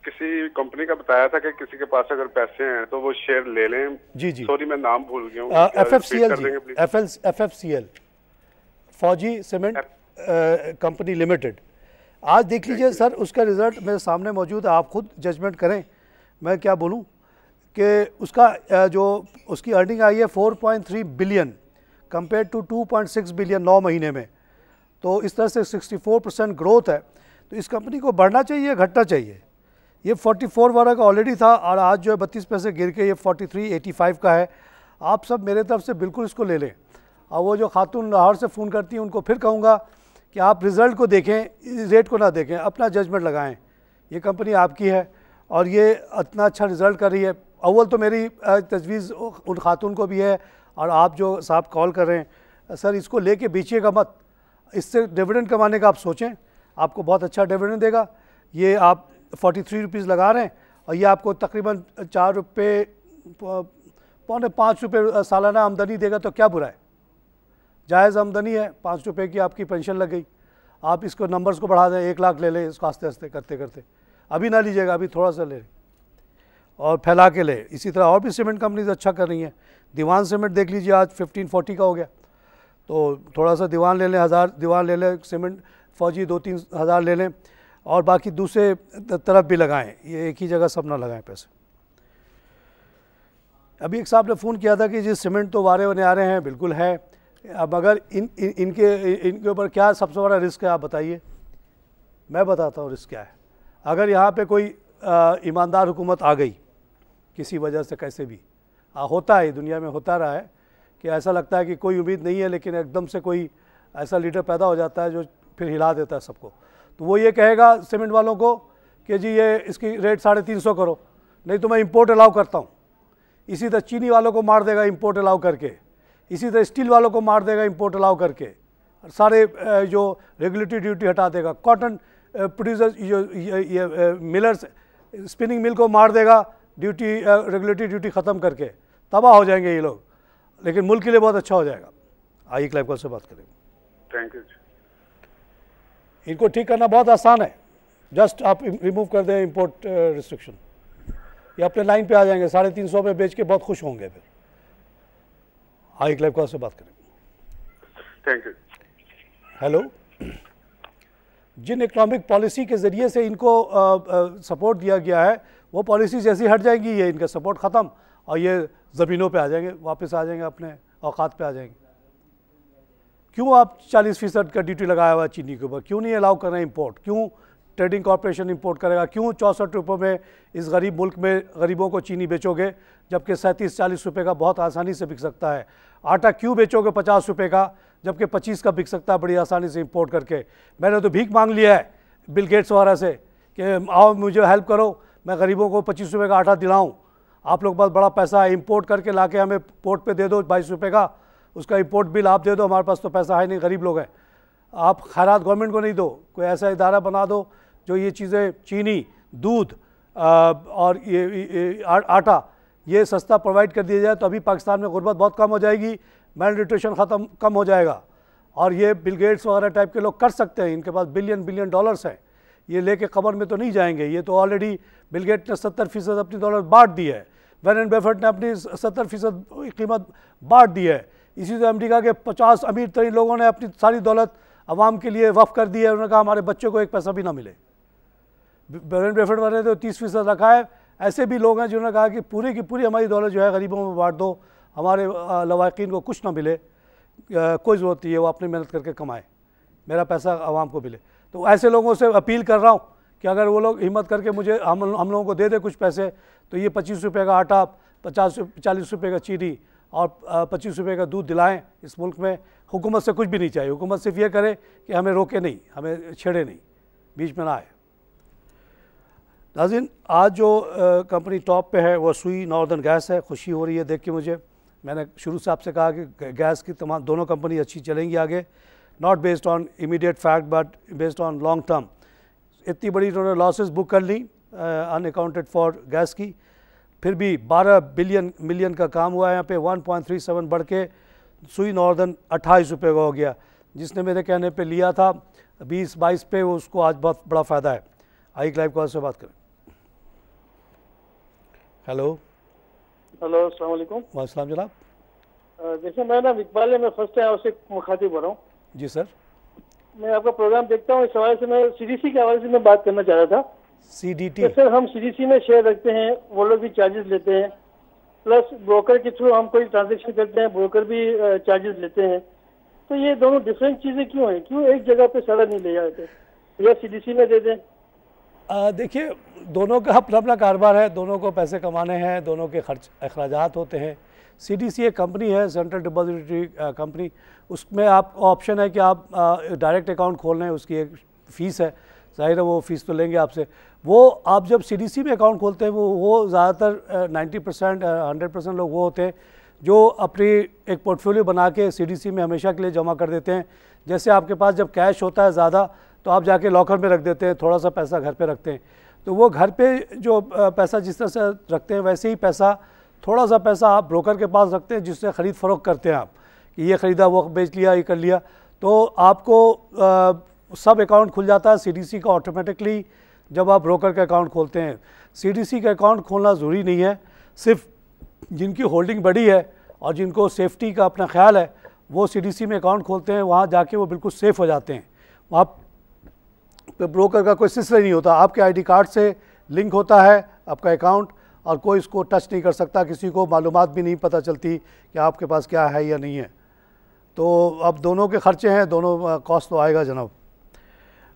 किसी कंपनी का बताया था कि किसी के पास अगर पैसे हैं तो वो शेयर ले लें। जी जी, सॉरी मैं नाम भूल गया हूँ। FFCL जी, FFCL फौजी सीमेंट कंपनी लिमिटेड। आज देख लीजिए सर, उसका रिज़ल्ट मेरे सामने मौजूद है, आप खुद जजमेंट करें। मैं क्या बोलूँ कि उसका जो उसकी अर्निंग आई है 4.3 बिलियन कंपेयर टू 2.6 बिलियन 9 महीने में, तो इस तरह से 64% ग्रोथ है। तो इस कंपनी को बढ़ना चाहिए, घटना चाहिए। ये 44 वाला का ऑलरेडी था और आज जो है 32 पैसे गिर के ये 43.85 का है। आप सब मेरे तरफ से बिल्कुल इसको ले लें। और वो जो खातून लाहौर से फ़ोन करती हैं उनको फिर कहूँगा कि आप रिज़ल्ट को देखें, इस रेट को ना देखें, अपना जजमेंट लगाएं। ये कंपनी आपकी है और ये इतना अच्छा रिज़ल्ट कर रही है। अव्वल तो मेरी तजवीज़ उन खातून को भी है और आप जो साहब कॉल कर रहे हैं, सर इसको लेके बेचिएगा मत, इससे डिविडेंड कमाने का आप सोचें, आपको बहुत अच्छा डिविडेंड देगा। ये आप 43 रुपीज़ लगा रहे हैं और ये आपको तकरीबन 4 रुपये पौने 5 रुपये सालाना आमदनी देगा, तो क्या बुरा है, जायज़ आमदनी है। 5 रुपये की आपकी पेंशन लग गई। आप इसको नंबर्स को बढ़ा दें, 1 लाख ले लें इसको आस्ते आस्ते करते करते। अभी ना लीजिएगा, अभी थोड़ा सा ले और फैला के ले। इसी तरह और भी सीमेंट कंपनीज अच्छा कर रही हैं। दीवान सीमेंट देख लीजिए, आज 1540 का हो गया, तो थोड़ा सा दीवान ले लें, 1000 दीवान ले लें। सीमेंट फौजी 2-3 हज़ार ले लें और बाकी दूसरे तरफ भी लगाएं, ये एक ही जगह सब ना लगाएं पैसे। अभी एक साहब ने फ़ोन किया था कि जी सीमेंट तो वारे बने आ रहे हैं, बिल्कुल है। अब अगर इनके ऊपर क्या सबसे बड़ा रिस्क है आप बताइए। मैं बताता हूँ रिस्क क्या है। अगर यहाँ पे कोई ईमानदार हुकूमत आ गई किसी वजह से, कैसे भी होता है दुनिया में, होता रहा है कि ऐसा लगता है कि कोई उम्मीद नहीं है, लेकिन एकदम से कोई ऐसा लीडर पैदा हो जाता है जो फिर हिला देता है सबको। तो वो ये कहेगा सीमेंट वालों को कि जी ये इसकी रेट 350 करो, नहीं तो मैं इंपोर्ट अलाउ करता हूँ। इसी तरह चीनी वालों को मार देगा इंपोर्ट अलाउ करके, इसी तरह स्टील वालों को मार देगा इंपोर्ट अलाउ करके, सारे जो रेगुलेटरी ड्यूटी हटा देगा। कॉटन प्रोड्यूसर्स ये मिलर्स, स्पिनिंग मिल को मार देगा ड्यूटी, रेगुलेटरी ड्यूटी ख़त्म करके। तबाह हो जाएंगे ये लोग, लेकिन मुल्क के लिए बहुत अच्छा हो जाएगा। आइए क्लाइव कॉल से बात करें। Thank you. इनको ठीक करना बहुत आसान है, जस्ट आप रिमूव कर दें इंपोर्ट रिस्ट्रिक्शन, ये अपने लाइन पे आ जाएंगे, 350 पे बेच के बहुत खुश होंगे फिर। आइए क्लाइव कॉल से बात करें। Thank you. हेलो, जिन इकोनॉमिक पॉलिसी के ज़रिए से इनको सपोर्ट दिया गया है वो पॉलिसी जैसी हट जाएगी, ये इनका सपोर्ट ख़त्म और ये ज़मीनों पे आ जाएंगे, वापस आ जाएंगे, अपने औकात पे आ जाएंगे। क्यों आप 40% का ड्यूटी लगाया हुआ है चीनी के ऊपर, क्यों नहीं अलाउ कर रहे हैं इंपोर्ट, क्यों ट्रेडिंग कॉर्पोरेशन इंपोर्ट करेगा, क्यों 64 रुपये में इस गरीब मुल्क में गरीबों को चीनी बेचोगे जबकि 37-40 रुपये का बहुत आसानी से बिक सकता है। आटा क्यों बेचोगे 50 रुपये का जबकि 25 का बिक सकता है बड़ी आसानी से इंपोर्ट करके। मैंने तो भीख मांग लिया है बिल गेट्स वगैरह से कि आओ मुझे हेल्प करो, मैं गरीबों को 25 रुपये का आटा दिलाऊँ, आप लोग पास बड़ा पैसा है, इंपोर्ट करके ला के हमें पोर्ट पे दे दो 22 रुपये का, उसका इंपोर्ट बिल आप दे दो, हमारे पास तो पैसा है नहीं, गरीब लोग हैं। आप खैरात गवर्नमेंट को नहीं दो, कोई ऐसा इदारा बना दो जो ये चीज़ें चीनी, दूध और ये आटा ये सस्ता प्रोवाइड कर दिया जाए तो अभी पाकिस्तान में गुर्बत बहुत कम हो जाएगी, मेल न्यूट्रिशन कम हो जाएगा। और ये बिल गेट्स वगैरह टाइप के लोग कर सकते हैं, इनके पास बिलियन डॉलर्स हैं, ये लेके कब्र में तो नहीं जाएंगे। ये तो ऑलरेडी बिल गेट ने 70% अपनी दौलत बांट दी है, वॉरेन बफेट ने अपनी 70% कीमत बांट दी है। इसी तरह अमेरिका के 50 अमीर तरीन लोगों ने अपनी सारी दौलत आवाम के लिए वक्फ कर दी है। उन्होंने कहा हमारे बच्चों को एक पैसा भी ना मिले। वॉरेन बफेट वाले ने तो 30% रखा है। ऐसे भी लोग हैं जिन्होंने कहा कि पूरी की पूरी हमारी दौलत जो है गरीबों में बांट दो, हमारे लवाकिन को कुछ ना मिले, कोई ज़रूरत नहीं है, वो अपनी मेहनत करके कमाए, मेरा पैसा आवाम को मिले। तो ऐसे लोगों से अपील कर रहा हूँ कि अगर वो लोग हिम्मत करके मुझे हम लोगों को दे दे कुछ पैसे, तो ये 25 रुपये का आटा, 40 रुपये का चीनी और 25 रुपये का दूध दिलाएं इस मुल्क में। हुकूमत से कुछ भी नहीं चाहिए, हुकूमत सिर्फ ये करे कि हमें रोके नहीं, हमें छेड़े नहीं, बीच में ना आए। नाज़रीन, आज जो कंपनी टॉप पे है वो सुई नॉर्दर्न गैस है। खुशी हो रही है देख के मुझे। मैंने शुरू से आपसे कहा कि गैस की तमाम दोनों कंपनी अच्छी चलेंगी आगे, not based on immediate fact but based on long term. इतनी बड़ी इन्होंने लॉसेस बुक कर ली अनअकाउंटेड फॉर गैस की, फिर भी 12 मिलियन का काम हुआ है यहाँ पे। 1.37 बढ़ के सुई नॉर्दर्न 28 रुपये का हो गया। जिसने मेरे कहने पे लिया था 20-22 पे, वो उसको आज बहुत बड़ा फ़ायदा है। आई लाइव कॉल से बात करें। हेलो अस्सलाम वालेकुम। वालेकुम जनाब। जैसे मैं ना इकबाल है, मैं फर्स्ट टाइम आपसे मुखातिब हो रहा हूँ। जी सर। मैं आपका प्रोग्राम देखता हूँ, इस हवाले से मैं सीडीसी के हवाले से मैं बात करना चाह रहा था। सीडीटी सर, हम सीडीसी में शेयर रखते हैं, वो लोग भी चार्जेस लेते हैं, प्लस ब्रोकर के थ्रू हम कोई ट्रांजेक्शन करते हैं, ब्रोकर भी चार्जेस लेते हैं। तो ये दोनों डिफरेंट चीज़ें क्यों हैं? क्यों एक जगह पे सारा नहीं ले जाते या सीडीसी में दे दें? देखिए, दोनों का अपना अपना कारोबार है, दोनों को पैसे कमाने हैं, दोनों के खर्च अखराजात होते हैं। सीडीसी एक कंपनी है, सेंट्रल डिपॉजिटरी कंपनी, उसमें आप ऑप्शन है कि आप डायरेक्ट अकाउंट खोल लें, उसकी एक फ़ीस है, ज़ाहिर है वो फ़ीस तो लेंगे आपसे। वो आप जब सीडीसी में अकाउंट खोलते हैं वो ज़्यादातर 90% 100% लोग वो होते हैं जो अपनी एक पोर्टफोलियो बना के सीडीसी में हमेशा के लिए जमा कर देते हैं। जैसे आपके पास जब कैश होता है ज़्यादा तो आप जाके लॉकर में रख देते हैं, थोड़ा सा पैसा घर पे रखते हैं। तो वो घर पे जो पैसा जिस तरह से रखते हैं वैसे ही पैसा, थोड़ा सा पैसा आप ब्रोकर के पास रखते हैं जिससे ख़रीद फ़रोख्त करते हैं आप, कि ये ख़रीदा वो बेच लिया, ये कर लिया। तो आपको सब अकाउंट खुल जाता है सीडीसी का ऑटोमेटिकली जब आप ब्रोकर का अकाउंट खोलते हैं। सीडीसी का अकाउंट खोलना ज़रूरी नहीं है, सिर्फ जिनकी होल्डिंग बड़ी है और जिनको सेफ्टी का अपना ख्याल है वो सीडीसी में अकाउंट खोलते हैं, वहाँ जाके वो बिल्कुल सेफ़ हो जाते हैं। वहाँ पे ब्रोकर का कोई सिलसिला नहीं होता, आपके आईडी कार्ड से लिंक होता है आपका अकाउंट और कोई इसको टच नहीं कर सकता, किसी को मालूमात भी नहीं पता चलती कि आपके पास क्या है या नहीं है। तो अब दोनों के खर्चे हैं, दोनों कॉस्ट तो आएगा जनाब।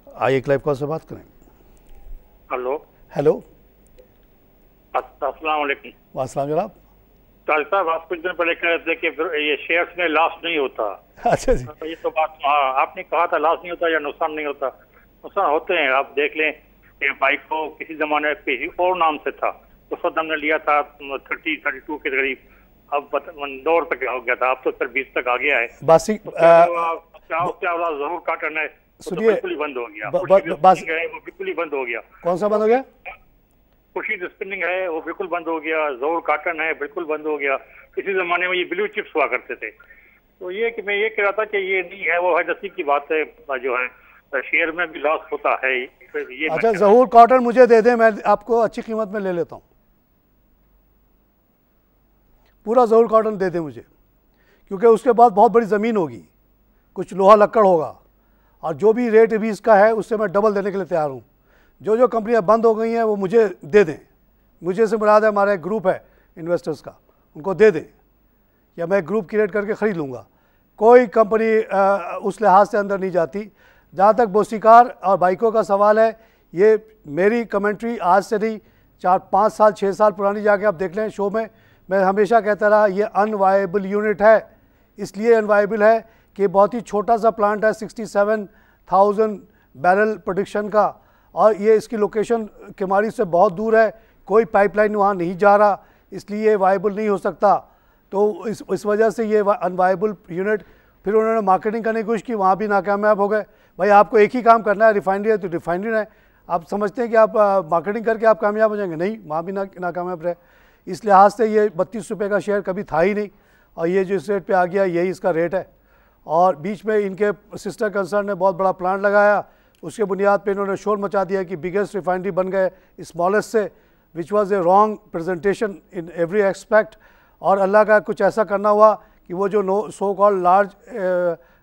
आइए एक लाइव कॉल से बात करें। हेलो अस्सलाम वालेकुम। वालेकुम जनाब। साहब, आप कुछ दिन पहले कह रहे थे कि ये शेयर्स में लॉस नहीं होता। अच्छा जी। ये तो बात आपने कहा था, लॉस नहीं होता या नुकसान नहीं होता। नुकसान होते हैं। आप देख लें कि बाइक को किसी जमाने में किसी और नाम से था, उस वक्त हमने लिया था 30-32 के करीब, अब 9 तक हो गया था, अब तो फिर 20 तक आ गया है। बासी जरूर काटन है, सुनिए, बिल्कुल ही बंद हो गया। वो बिल्कुल ही बंद हो गया। कौन सा बंद हो गया? खुर्शीद स्पिनिंग है वो बिल्कुल बंद हो गया। जोर काटन है बिल्कुल बंद हो गया। किसी जमाने में ये ब्लू चिप्स हुआ करते थे। तो ये कि मैं ये कह रहा था कि ये नहीं है, वो है नसीब की बात है, जो है शेयर में भी लॉस होता है। ये अच्छा, जहूर कॉटन मुझे दे दें, मैं आपको अच्छी कीमत में ले लेता हूँ। पूरा जहूर कॉटन दे दें मुझे, क्योंकि उसके बाद बहुत बड़ी ज़मीन होगी, कुछ लोहा लक्कड़ होगा, और जो भी रेट अभी इसका है उससे मैं डबल देने के लिए तैयार हूँ। जो कंपनियां बंद हो गई हैं वो मुझे दे दें। मुझे से मुराद है हमारा एक ग्रुप है इन्वेस्टर्स का, उनको दे दें, या मैं ग्रुप क्रिएट करके ख़रीद लूँगा। कोई कंपनी उस लिहाज से अंदर नहीं जाती। जहाँ तक बोसीकार और बाइकों का सवाल है, ये मेरी कमेंट्री आज से नहीं 4-5 साल 6 साल पुरानी जाके आप देख लें शो में, मैं हमेशा कहता रहा ये अनवायबल यूनिट है। इसलिए अनवायबल है कि बहुत ही छोटा सा प्लांट है, 67,000 बैरल प्रोडक्शन का, और ये इसकी लोकेशन केमारी से बहुत दूर है, कोई पाइपलाइन वहाँ नहीं जा रहा, इसलिए वायबल नहीं हो सकता। तो इस वजह से ये अनवायबल यूनिट, फिर उन्होंने मार्केटिंग करने की कोशिश की, वहाँ भी नाकामयाब हो गए। भाई आपको एक ही काम करना है, रिफाइनरी है तो रिफाइनरी है, आप समझते हैं कि आप मार्केटिंग करके आप कामयाब हो जाएंगे, नहीं, वहाँ भी नाकामयाब रहे। इस लिहाज से ये 32 रुपये का शेयर कभी था ही नहीं, और ये जो इस रेट पे आ गया यही इसका रेट है। और बीच में इनके सिस्टर कंसर्न ने बहुत बड़ा प्लांट लगाया, उसके बुनियाद पे इन्होंने शोर मचा दिया कि बिगेस्ट रिफाइनरी बन गए स्मॉलेस्ट से, which was a wrong presentation in every expect. और अल्लाह का कुछ ऐसा करना हुआ कि वो जो सो कॉल्ड लार्ज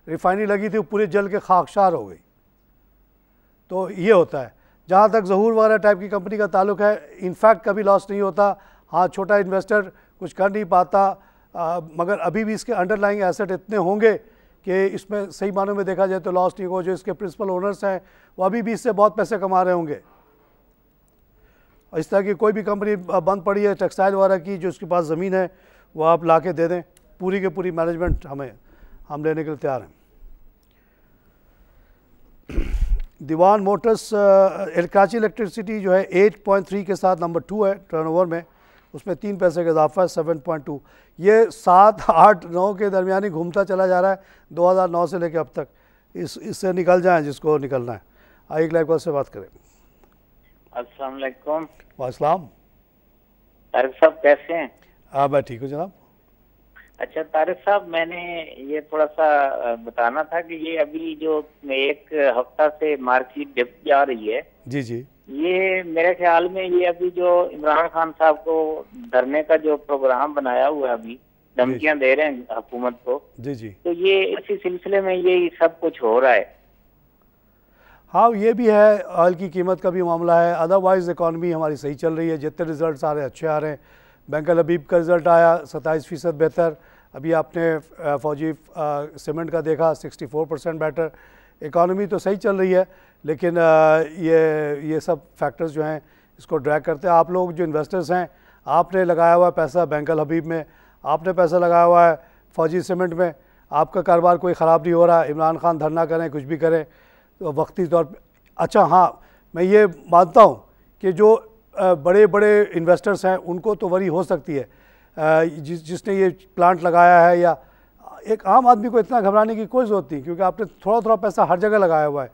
रिफाइनरी लगी थी वो पूरी जल के खाकशार हो गई। तो ये होता है। जहाँ तक ज़हूर वगैरह टाइप की कंपनी का ताल्लुक है, इनफैक्ट कभी लॉस नहीं होता। हाँ, छोटा इन्वेस्टर कुछ कर नहीं पाता, मगर अभी भी इसके अंडरलाइंग एसेट इतने होंगे कि इसमें सही मानों में देखा जाए तो लॉस नहीं हो। जो इसके प्रिंसिपल ओनर्स हैं वो अभी भी इससे बहुत पैसे कमा रहे होंगे। इस तरह की कोई भी कंपनी बंद पड़ी है टेक्सटाइल वगैरह की, जो उसके पास ज़मीन है वो आप ला के दे दें, पूरी के पूरी मैनेजमेंट हम लेने के लिए तैयार हैं। दीवान मोटर्स कराची इलेक्ट्रिसिटी जो है 8.3 के साथ नंबर 2 है टर्नओवर में, उसमें 3 पैसे का इजाफा है 7.2। ये 7, 8, 9 के दरमियान ही घूमता चला जा रहा है 2009 से लेकर अब तक। इससे निकल जाएं जिसको निकलना है। आइए लाइव कॉल से बात करें। अस्सलाम वालेकुम। वालेकुम। तारिक साहब कैसे हैं? हाँ, मैं ठीक हूँ जनाब। अच्छा तारिक साहब, मैंने ये थोड़ा सा बताना था कि ये अभी जो 1 हफ्ता से मार्केट डिप जा रही है, जी जी, ये मेरे ख्याल में ये अभी जो इमरान खान साहब को धरने का जो प्रोग्राम बनाया हुआ है, अभी धमकियां दे रहे हैं हुकूमत को, जी जी, तो ये इसी सिलसिले में ये सब कुछ हो रहा है। हाँ, ये भी है, ऑयल की कीमत का भी मामला है। अदरवाइज़ इकॉनमी हमारी सही चल रही है, जितने रिजल्ट आ रहे हैं अच्छे आ रहे हैं। बैंक हबीब का रिज़ल्ट आया 27% बेहतर। अभी आपने फौजी सीमेंट का देखा 64% बेटर। इकॉनमी तो सही चल रही है, लेकिन ये सब फैक्टर्स जो हैं इसको ड्रैग करते हैं। आप लोग जो इन्वेस्टर्स हैं, आपने लगाया हुआ पैसा बैंक हबीब में, आपने पैसा लगाया हुआ है फौजी सीमेंट में, आपका कारोबार कोई ख़राब नहीं हो रहा। इमरान खान धरना करें, कुछ भी करें, तो वक्ती तौर पर। अच्छा हाँ, मैं ये मानता हूँ कि जो बड़े बड़े इन्वेस्टर्स हैं उनको तो वरी हो सकती है, जिसने ये प्लांट लगाया है, या एक आम आदमी को इतना घबराने की कोई ज़रूरत नहीं, क्योंकि आपने थोड़ा थोड़ा पैसा हर जगह लगाया हुआ है।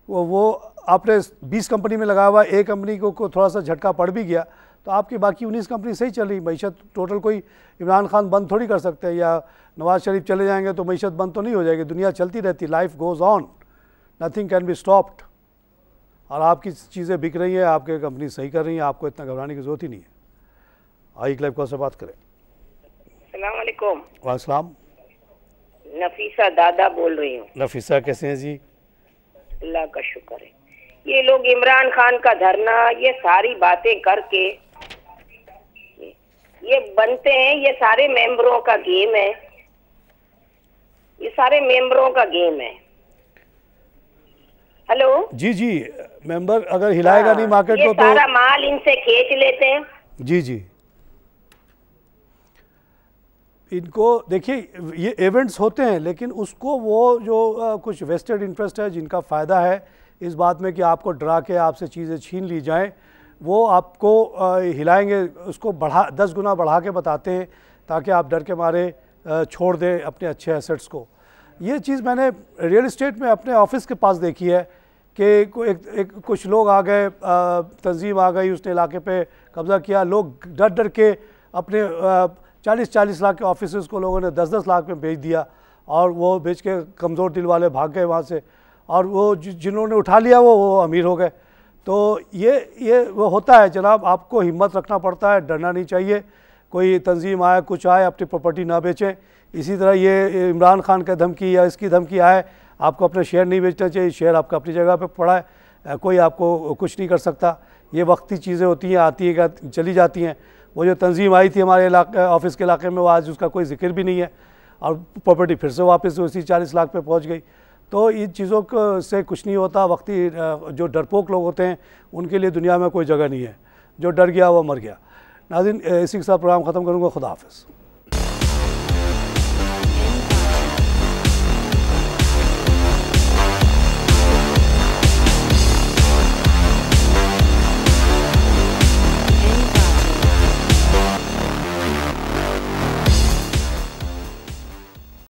वो आपने 20 कंपनी में लगाया हुआ है, एक कंपनी को थोड़ा सा झटका पड़ भी गया तो आपकी बाकी 19 कंपनी सही चल रही। मीशत टोटल कोई इमरान खान बंद थोड़ी कर सकते हैं, या नवाज़ शरीफ चले जाएंगे तो मीशत बंद तो नहीं हो जाएगी। दुनिया चलती रहती, life goes on, nothing can be stopped. और आपकी चीज़ें बिक रही हैं, आपके कंपनी सही कर रही हैं, आपको इतना घबराने की ज़रूरत ही नहीं है। आइए क्लाइव कॉल से बात करें। अस्सलाम वालेकुम। वालेकुम। नफीसा दादा बोल रही हूँ। नफीसा कैसे हैं जी? अल्लाह का शुक्र है। ये लोग इमरान खान का धरना, ये सारी बातें करके ये बनते हैं, ये सारे मेंबरों का गेम है, ये सारे मेंबरों का गेम है। हेलो जी जी, मेंबर अगर हिलाएगा नहीं मार्केट को तो सारा माल इनसे खींच लेते हैं। जी जी, इनको देखिए, ये इवेंट्स होते हैं, लेकिन उसको वो जो कुछ वेस्टेड इंटरेस्ट है जिनका फ़ायदा है इस बात में कि आपको डरा के आपसे चीज़ें छीन ली जाएं, वो आपको हिलाएंगे, उसको 10 गुना बढ़ा के बताते हैं ताकि आप डर के मारे छोड़ दें अपने अच्छे एसेट्स को। ये चीज़ मैंने रियल इस्टेट में अपने ऑफिस के पास देखी है कि कुछ लोग आ गए, तंजीम आ गई, उसने इलाके पे कब्ज़ा किया। लोग डर डर के अपने 40-40 लाख के ऑफिस को लोगों ने 10-10 लाख में बेच दिया, और वो बेच के कमज़ोर दिल वाले भाग गए वहाँ से, और वो जिन्होंने उठा लिया वो अमीर हो गए। तो ये वो होता है जनाब, आपको हिम्मत रखना पड़ता है, डरना नहीं चाहिए। कोई तंजीम आए, कुछ आए, अपनी प्रॉपर्टी ना बेचें। इसी तरह ये इमरान खान का धमकी या इसकी धमकी आए, आपको अपने शेयर नहीं बेचना चाहिए, शेयर आपका अपनी जगह पे पड़ा है, कोई आपको कुछ नहीं कर सकता। ये वक्ती चीज़ें होती हैं, आती हैं चली जाती हैं। वो जो तंजीम आई थी हमारे ऑफिस के इलाके में, वो आज उसका कोई जिक्र भी नहीं है, और प्रॉपर्टी फिर से वापस उसी 40 लाख पे पहुंच गई। तो इन चीज़ों से कुछ नहीं होता। वक्ती जो डरपोक लोग होते हैं उनके लिए दुनिया में कोई जगह नहीं है, जो डर गया वो मर गया। नाज़रीन, इसी के साथ प्रोग्राम ख़त्म करूँगा। खुदा हाफ़िज़।